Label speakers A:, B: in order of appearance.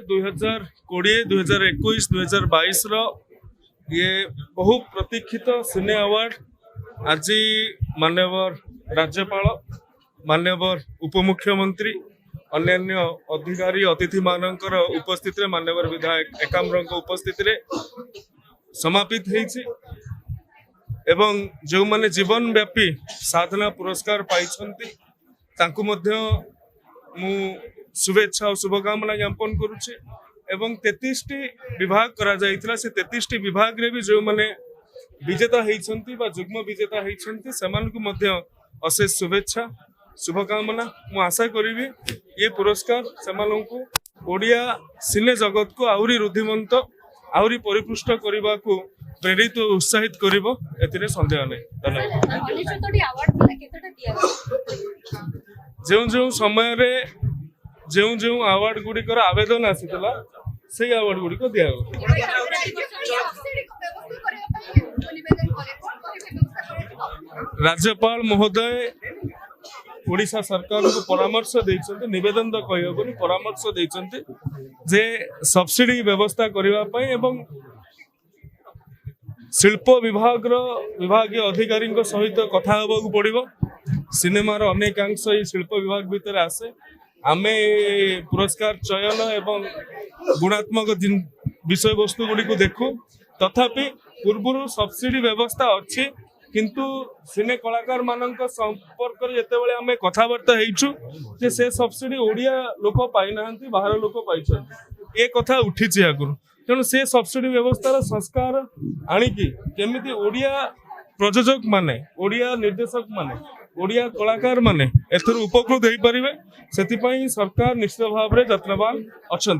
A: 2020 2021 2022 ये बहु प्रतीक्षित सिने अवार्ड आज माननीय राज्यपाल माननीय उपमुख्यमंत्री अन्य अधिकारी अतिथि मानकर उपस्थित माननीय विधायक एकाम्र उपस्थित समापित होइछि एवं जो माने जीवन व्यापी साधना पुरस्कार पाइछन्ति तांकु मध्य मु शुभेच्छा और शुभकामना ज्ञापन करुचे एवं 33 विभाग करा जाइथिला से 33 विभाग रे भी जो माने विजेता होइछन्ति बा जुग्म विजेता होइछन्ति समान को मध्य अशेष शुभेच्छा शुभकामना मु आशा करिवि ये पुरस्कार सମାନଙ୍କୁ ओडिया सिने जगत को आउरी रुधिमंत आउरी परिपुष्ट करबा को प्रेरित और उत्साहित करिवो एतिरे संदेह नै धन्यवाद जो समय रे जो अवार्ड गुडी कर आवेदन आसीतला से अवार्ड गुडी को दिया राज्यपाल महोदय ओडिशा सरकार को परामर्श देइछन्ते निवेदन तो कहबोनी परामर्श देइछन्ते जे सब्सिडी व्यवस्था करिवा पई एवं शिल्प विभागीय अधिकारी सहित कथा होगा पड़ो सिनेमार अनेकांश शिल्प विभाग भितर आसे आमे पुरस्कार चयन एवं गुणात्मक विषय वस्तु गुड़ी को देखू तथापि पूर्व सब्सिडी व्यवस्था अच्छी किंतु सिने कलाकार मान संपर्क जिते आम कथबार्ता हो से सब्सिडी ओडिया लोक पाई बाहर लोक पाई ये कथा उठी आगुरी तेणु से सब्सिडी व्यवस्था संस्कार आणिकी केमिति ओडिया प्रयोजक माने ओडिया निर्देशक माने ओडिया कलाकार माने एथर उपकृत हो पारे से सरकार निश्चित भाव में यत्नवान अच्छा।